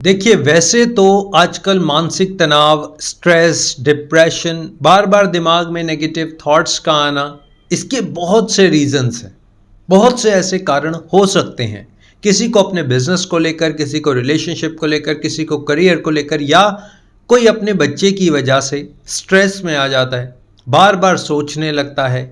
देखिए, वैसे तो आजकल मानसिक तनाव, स्ट्रेस, डिप्रेशन, बार बार दिमाग में नेगेटिव थॉट्स का आना, इसके बहुत से रीजंस हैं। बहुत से ऐसे कारण हो सकते हैं। किसी को अपने बिजनेस को लेकर, किसी को रिलेशनशिप को लेकर, किसी को करियर को लेकर, या कोई अपने बच्चे की वजह से स्ट्रेस में आ जाता है, बार बार सोचने लगता है,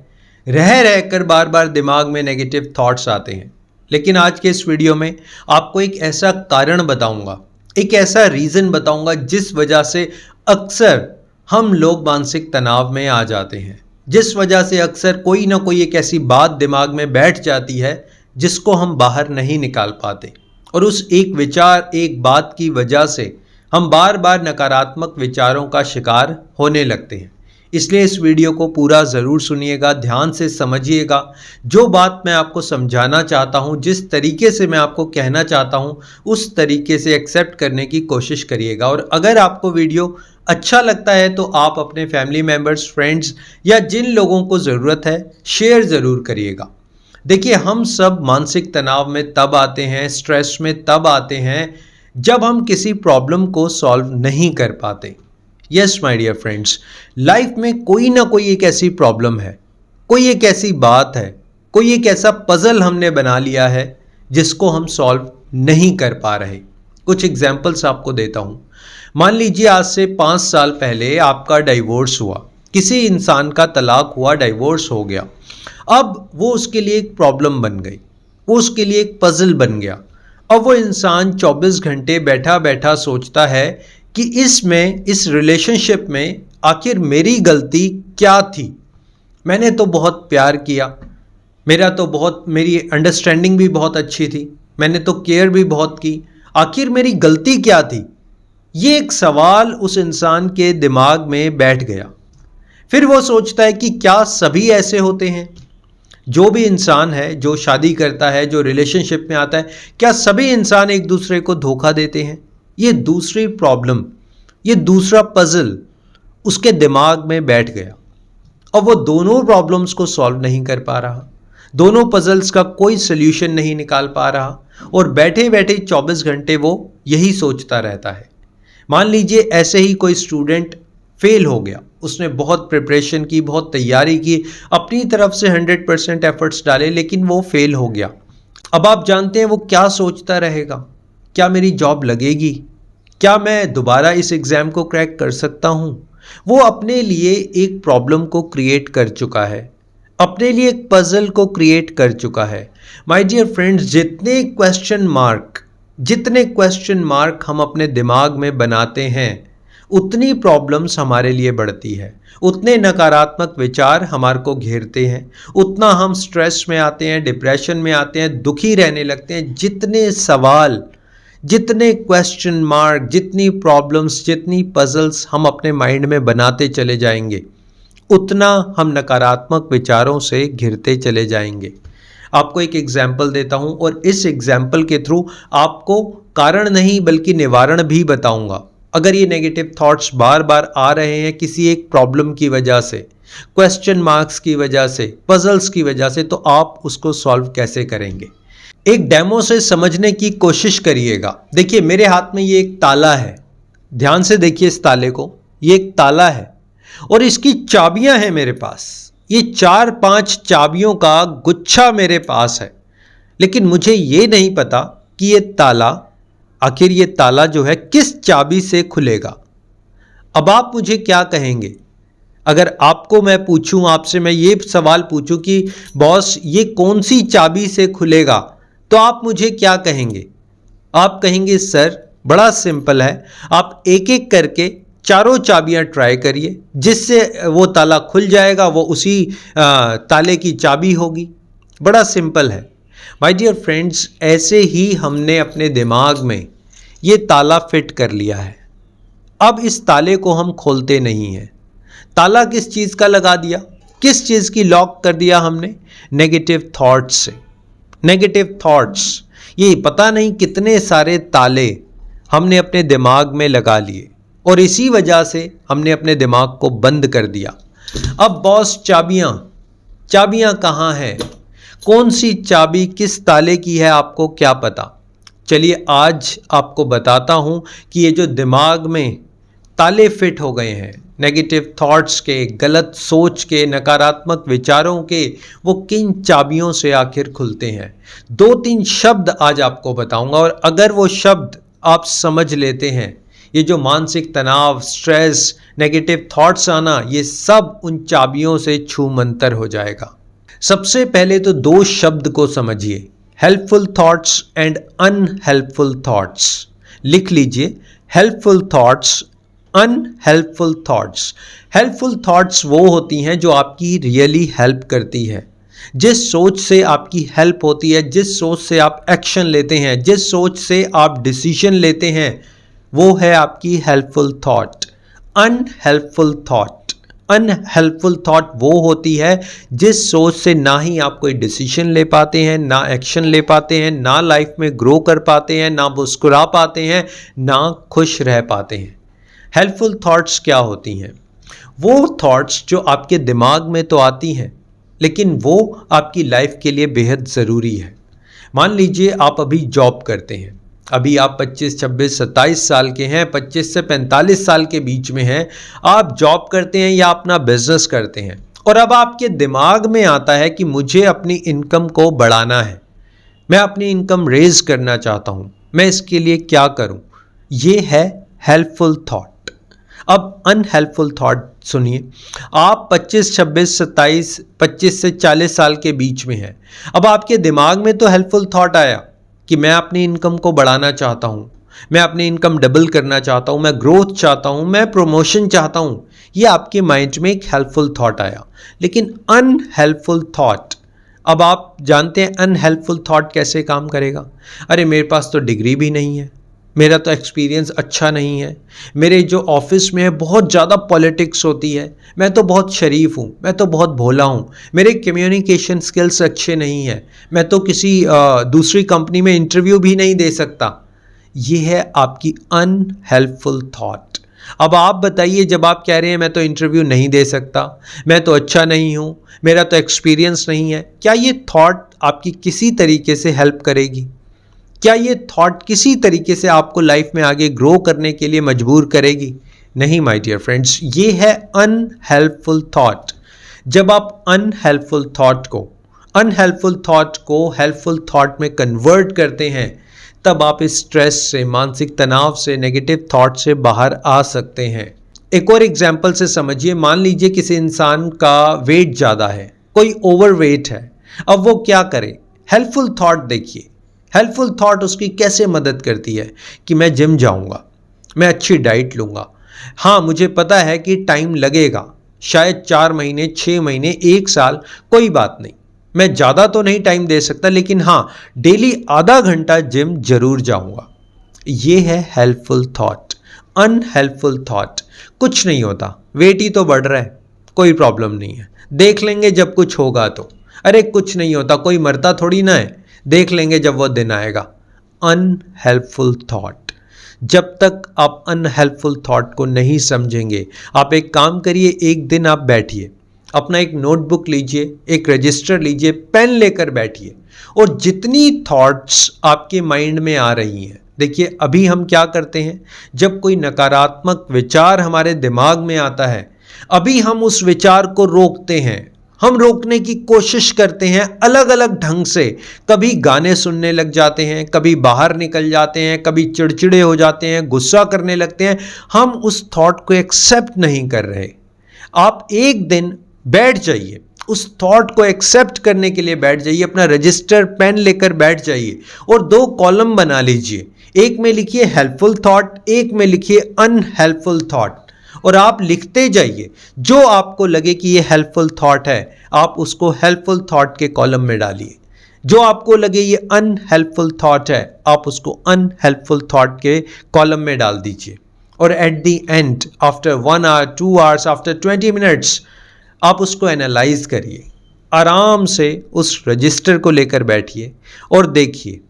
रह रहकर बार बार दिमाग में नेगेटिव थॉट्स आते हैं। लेकिन आज के इस वीडियो में आपको एक ऐसा कारण बताऊंगा, एक ऐसा रीज़न बताऊंगा जिस वजह से अक्सर हम लोग मानसिक तनाव में आ जाते हैं, जिस वजह से अक्सर कोई ना कोई एक ऐसी बात दिमाग में बैठ जाती है जिसको हम बाहर नहीं निकाल पाते, और उस एक विचार, एक बात की वजह से हम बार बार नकारात्मक विचारों का शिकार होने लगते हैं। इसलिए इस वीडियो को पूरा ज़रूर सुनिएगा, ध्यान से समझिएगा। जो बात मैं आपको समझाना चाहता हूँ, जिस तरीके से मैं आपको कहना चाहता हूँ, उस तरीके से एक्सेप्ट करने की कोशिश करिएगा। और अगर आपको वीडियो अच्छा लगता है तो आप अपने फैमिली मेम्बर्स, फ्रेंड्स या जिन लोगों को ज़रूरत है, शेयर ज़रूर करिएगा। देखिए, हम सब मानसिक तनाव में तब आते हैं, स्ट्रेस में तब आते हैं जब हम किसी प्रॉब्लम को सॉल्व नहीं कर पाते। Yes my dear friends, life में कोई ना कोई एक ऐसी प्रॉब्लम है, कोई एक ऐसी बात है, कोई एक ऐसा पजल हमने बना लिया है जिसको हम सॉल्व नहीं कर पा रहे। कुछ एग्जाम्पल्स आपको देता हूँ। मान लीजिए आज से 5 साल पहले आपका डाइवोर्स हुआ, किसी इंसान का तलाक हुआ, डाइवोर्स हो गया। अब वो उसके लिए एक प्रॉब्लम बन गई, वो उसके लिए एक पजल बन गया। अब वो इंसान 24 घंटे बैठा बैठा सोचता है कि इस रिलेशनशिप में आखिर मेरी गलती क्या थी। मैंने तो बहुत प्यार किया, मेरी अंडरस्टैंडिंग भी बहुत अच्छी थी, मैंने तो केयर भी बहुत की, आखिर मेरी गलती क्या थी। ये एक सवाल उस इंसान के दिमाग में बैठ गया। फिर वो सोचता है कि क्या सभी ऐसे होते हैं? जो भी इंसान है, जो शादी करता है, जो रिलेशनशिप में आता है, क्या सभी इंसान एक दूसरे को धोखा देते हैं? ये दूसरी प्रॉब्लम, ये दूसरा पजल उसके दिमाग में बैठ गया। और वो दोनों प्रॉब्लम्स को सॉल्व नहीं कर पा रहा, दोनों पजल्स का कोई सल्यूशन नहीं निकाल पा रहा, और बैठे बैठे 24 घंटे वो यही सोचता रहता है। मान लीजिए ऐसे ही कोई स्टूडेंट फेल हो गया, उसने बहुत प्रिपरेशन की, बहुत तैयारी की, अपनी तरफ से 100% एफर्ट्स डाले, लेकिन वो फेल हो गया। अब आप जानते हैं वो क्या सोचता रहेगा? क्या मेरी जॉब लगेगी? क्या मैं दोबारा इस एग्ज़ाम को क्रैक कर सकता हूँ? वो अपने लिए एक प्रॉब्लम को क्रिएट कर चुका है, अपने लिए एक पजल को क्रिएट कर चुका है। माय डियर फ्रेंड्स, जितने क्वेश्चन मार्क हम अपने दिमाग में बनाते हैं, उतनी प्रॉब्लम्स हमारे लिए बढ़ती है, उतने नकारात्मक विचार हमारे को घेरते हैं, उतना हम स्ट्रेस में आते हैं, डिप्रेशन में आते हैं, दुखी रहने लगते हैं। जितने सवाल, जितने क्वेश्चन मार्क, जितनी प्रॉब्लम्स, जितनी पजल्स हम अपने माइंड में बनाते चले जाएंगे, उतना हम नकारात्मक विचारों से घिरते चले जाएंगे। आपको एक एग्जाम्पल देता हूं, और इस एग्जाम्पल के थ्रू आपको कारण नहीं बल्कि निवारण भी बताऊंगा। अगर ये नेगेटिव थॉट्स बार बार आ रहे हैं किसी एक प्रॉब्लम की वजह से, क्वेश्चन मार्क्स की वजह से, पजल्स की वजह से, तो आप उसको सॉल्व कैसे करेंगे? एक डेमो से समझने की कोशिश करिएगा। देखिए, मेरे हाथ में ये एक ताला है, ध्यान से देखिए इस ताले को। ये एक ताला है और इसकी चाबियां हैं मेरे पास। ये 4-5 चाबियों का गुच्छा मेरे पास है, लेकिन मुझे ये नहीं पता कि ये ताला जो है किस चाबी से खुलेगा। अब आप मुझे क्या कहेंगे? अगर आपको मैं पूछूं, आपसे मैं ये सवाल पूछूं कि बॉस ये कौन सी चाबी से खुलेगा, तो आप मुझे क्या कहेंगे? आप कहेंगे सर बड़ा सिंपल है, आप एक एक करके चारों चाबियां ट्राई करिए, जिससे वो ताला खुल जाएगा, वो उसी ताले की चाबी होगी। बड़ा सिंपल है। माय डियर फ्रेंड्स, ऐसे ही हमने अपने दिमाग में ये ताला फिट कर लिया है। अब इस ताले को हम खोलते नहीं हैं। ताला किस चीज़ का लगा दिया? किस चीज़ की लॉक कर दिया हमने? नेगेटिव थॉट्स से। नेगेटिव थॉट्स, ये पता नहीं कितने सारे ताले हमने अपने दिमाग में लगा लिए, और इसी वजह से हमने अपने दिमाग को बंद कर दिया। अब बॉस, चाबियां कहाँ हैं? कौन सी चाबी किस ताले की है, आपको क्या पता? चलिए आज आपको बताता हूं कि ये जो दिमाग में ताले फिट हो गए हैं नेगेटिव थॉट्स के, गलत सोच के, नकारात्मक विचारों के, वो किन चाबियों से आखिर खुलते हैं। 2-3 शब्द आज आपको बताऊंगा और अगर वो शब्द आप समझ लेते हैं, ये जो मानसिक तनाव, स्ट्रेस, नेगेटिव थॉट्स आना, ये सब उन चाबियों से छूमंतर हो जाएगा। सबसे पहले तो 2 शब्द को समझिए, helpful thoughts and unhelpful thoughts. लिख लीजिए, helpful thoughts, unhelpful thoughts. Helpful thoughts वो होती हैं जो आपकी रियली हेल्प करती है, जिस सोच से आपकी हेल्प होती है, जिस सोच से आप एक्शन लेते हैं, जिस सोच से आप डिसीजन लेते हैं, वो है आपकी helpful thought. Unhelpful thought, unhelpful thought वो होती है जिस सोच से ना ही आप कोई डिसीजन ले पाते हैं, ना एक्शन ले पाते हैं, ना लाइफ में ग्रो कर पाते हैं, ना मुस्कुरा पाते हैं, ना खुश रह पाते हैं। हेल्पफुल थॉट्स क्या होती हैं? वो थॉट्स जो आपके दिमाग में तो आती हैं, लेकिन वो आपकी लाइफ के लिए बेहद ज़रूरी है। मान लीजिए आप अभी जॉब करते हैं, अभी आप 25, 26, 27 साल के हैं, 25 से 45 साल के बीच में हैं, आप जॉब करते हैं या अपना बिजनेस करते हैं, और अब आपके दिमाग में आता है कि मुझे अपनी इनकम को बढ़ाना है, मैं अपनी इनकम रेज करना चाहता हूँ, मैं इसके लिए क्या करूँ? ये है हेल्पफुल थॉट। अब अनहेल्पफुल थॉट सुनिए, आप 25, 26, 27, 25 से 40 साल के बीच में हैं, अब आपके दिमाग में तो हेल्पफुल थॉट आया कि मैं अपनी इनकम को बढ़ाना चाहता हूँ, मैं अपनी इनकम डबल करना चाहता हूँ, मैं ग्रोथ चाहता हूँ, मैं प्रमोशन चाहता हूँ, ये आपके माइंड में एक हेल्पफुल थॉट आया। लेकिन अनहेल्पफुल थॉट, अब आप जानते हैं अनहेल्पफुल थॉट कैसे काम करेगा? अरे मेरे पास तो डिग्री भी नहीं है, मेरा तो एक्सपीरियंस अच्छा नहीं है, मेरे जो ऑफिस में है बहुत ज़्यादा पॉलिटिक्स होती है, मैं तो बहुत शरीफ हूँ, मैं तो बहुत भोला हूँ, मेरे कम्युनिकेशन स्किल्स अच्छे नहीं हैं, मैं तो किसी दूसरी कंपनी में इंटरव्यू भी नहीं दे सकता। ये है आपकी अनहेल्पफुल थॉट। अब आप बताइए, जब आप कह रहे हैं मैं तो इंटरव्यू नहीं दे सकता, मैं तो अच्छा नहीं हूँ, मेरा तो एक्सपीरियंस नहीं है, क्या ये थॉट आपकी किसी तरीके से हेल्प करेगी? क्या ये थॉट किसी तरीके से आपको लाइफ में आगे ग्रो करने के लिए मजबूर करेगी? नहीं माय डियर फ्रेंड्स, ये है अनहेल्पफुल थॉट। जब आप अनहेल्पफुल थॉट को हेल्पफुल थॉट में कन्वर्ट करते हैं, तब आप इस स्ट्रेस से, मानसिक तनाव से, नेगेटिव थॉट से बाहर आ सकते हैं। एक और एग्जाम्पल से समझिए, मान लीजिए किसी इंसान का वेट ज़्यादा है, कोई ओवर वेट है, अब वो क्या करे? हेल्पफुल थॉट देखिए, हेल्पफुल थॉट उसकी कैसे मदद करती है कि मैं जिम जाऊंगा, मैं अच्छी डाइट लूंगा, हाँ मुझे पता है कि टाइम लगेगा, शायद 4 महीने, 6 महीने, 1 साल, कोई बात नहीं, मैं ज़्यादा तो नहीं टाइम दे सकता, लेकिन हाँ डेली आधा घंटा जिम जरूर जाऊंगा। ये है हेल्पफुल थॉट। अनहेल्पफुल थॉट, कुछ नहीं होता, वेट ही तो बढ़ रहा है, कोई प्रॉब्लम नहीं है, देख लेंगे जब कुछ होगा तो, अरे कुछ नहीं होता, कोई मरता थोड़ी ना है, देख लेंगे जब वो दिन आएगा। Unhelpful thought. जब तक आप अनहेल्पफुल थॉट को नहीं समझेंगे, आप एक काम करिए, एक दिन आप बैठिए, अपना एक नोटबुक लीजिए, एक रजिस्टर लीजिए, पेन लेकर बैठिए, और जितनी थॉट्स आपके माइंड में आ रही हैं, देखिए अभी हम क्या करते हैं, जब कोई नकारात्मक विचार हमारे दिमाग में आता है, अभी हम उस विचार को रोकते हैं, हम रोकने की कोशिश करते हैं अलग अलग ढंग से, कभी गाने सुनने लग जाते हैं, कभी बाहर निकल जाते हैं, कभी चिड़चिड़े हो जाते हैं, गुस्सा करने लगते हैं, हम उस थॉट को एक्सेप्ट नहीं कर रहे। आप एक दिन बैठ जाइए, उस थॉट को एक्सेप्ट करने के लिए बैठ जाइए, अपना रजिस्टर पेन लेकर बैठ जाइए और 2 कॉलम बना लीजिए, एक में लिखिए हेल्पफुल थॉट, एक में लिखिए अनहेल्पफुल थॉट, और आप लिखते जाइए, जो आपको लगे कि ये हेल्पफुल थॉट है आप उसको हेल्पफुल थॉट के कॉलम में डालिए, जो आपको लगे ये अनहेल्पफुल थॉट है आप उसको अनहेल्पफुल थॉट के कॉलम में डाल दीजिए। और at the end, after 1 hour, 2 hours, after 20 minutes, आप उसको एनालाइज करिए, आराम से उस रजिस्टर को लेकर बैठिए और देखिए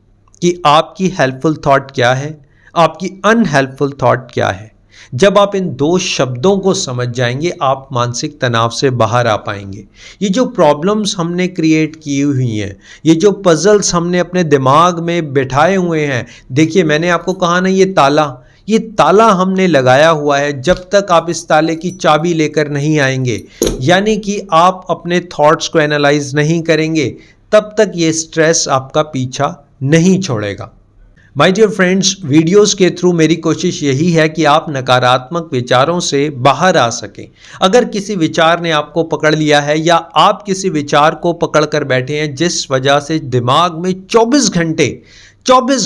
कि आपकी हेल्पफुल थॉट क्या है, आपकी अनहेल्पफुल थॉट क्या है, जब आप इन दो शब्दों को समझ जाएंगे आप मानसिक तनाव से बाहर आ पाएंगे। ये जो प्रॉब्लम्स हमने क्रिएट की हुई हैं, ये जो पजल्स हमने अपने दिमाग में बिठाए हुए हैं, देखिए मैंने आपको कहा ना, ये ताला हमने लगाया हुआ है। जब तक आप इस ताले की चाबी लेकर नहीं आएंगे, यानी कि आप अपने थॉट्स को एनालाइज नहीं करेंगे, तब तक ये स्ट्रेस आपका पीछा नहीं छोड़ेगा। माय डियर फ्रेंड्स, वीडियोस के थ्रू मेरी कोशिश यही है कि आप नकारात्मक विचारों से बाहर आ सकें। अगर किसी विचार ने आपको पकड़ लिया है या आप किसी विचार को पकड़ कर बैठे हैं जिस वजह से दिमाग में 24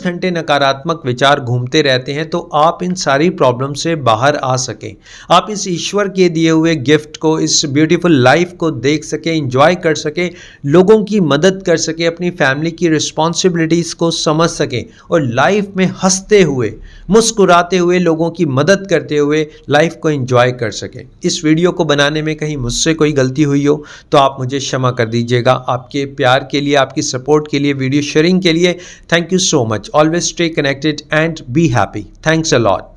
घंटे नकारात्मक विचार घूमते रहते हैं, तो आप इन सारी प्रॉब्लम से बाहर आ सकें, आप इस ईश्वर के दिए हुए गिफ्ट को, इस ब्यूटीफुल लाइफ को देख सकें, एंजॉय कर सकें, लोगों की मदद कर सकें, अपनी फैमिली की रिस्पॉन्सिबिलिटीज़ को समझ सकें और लाइफ में हंसते हुए, मुस्कुराते हुए, लोगों की मदद करते हुए लाइफ को एंजॉय कर सकें। इस वीडियो को बनाने में कहीं मुझसे कोई गलती हुई हो तो आप मुझे क्षमा कर दीजिएगा। आपके प्यार के लिए, आपकी सपोर्ट के लिए, वीडियो शेयरिंग के लिए thank you so much. Always stay connected and be happy. Thanks a lot.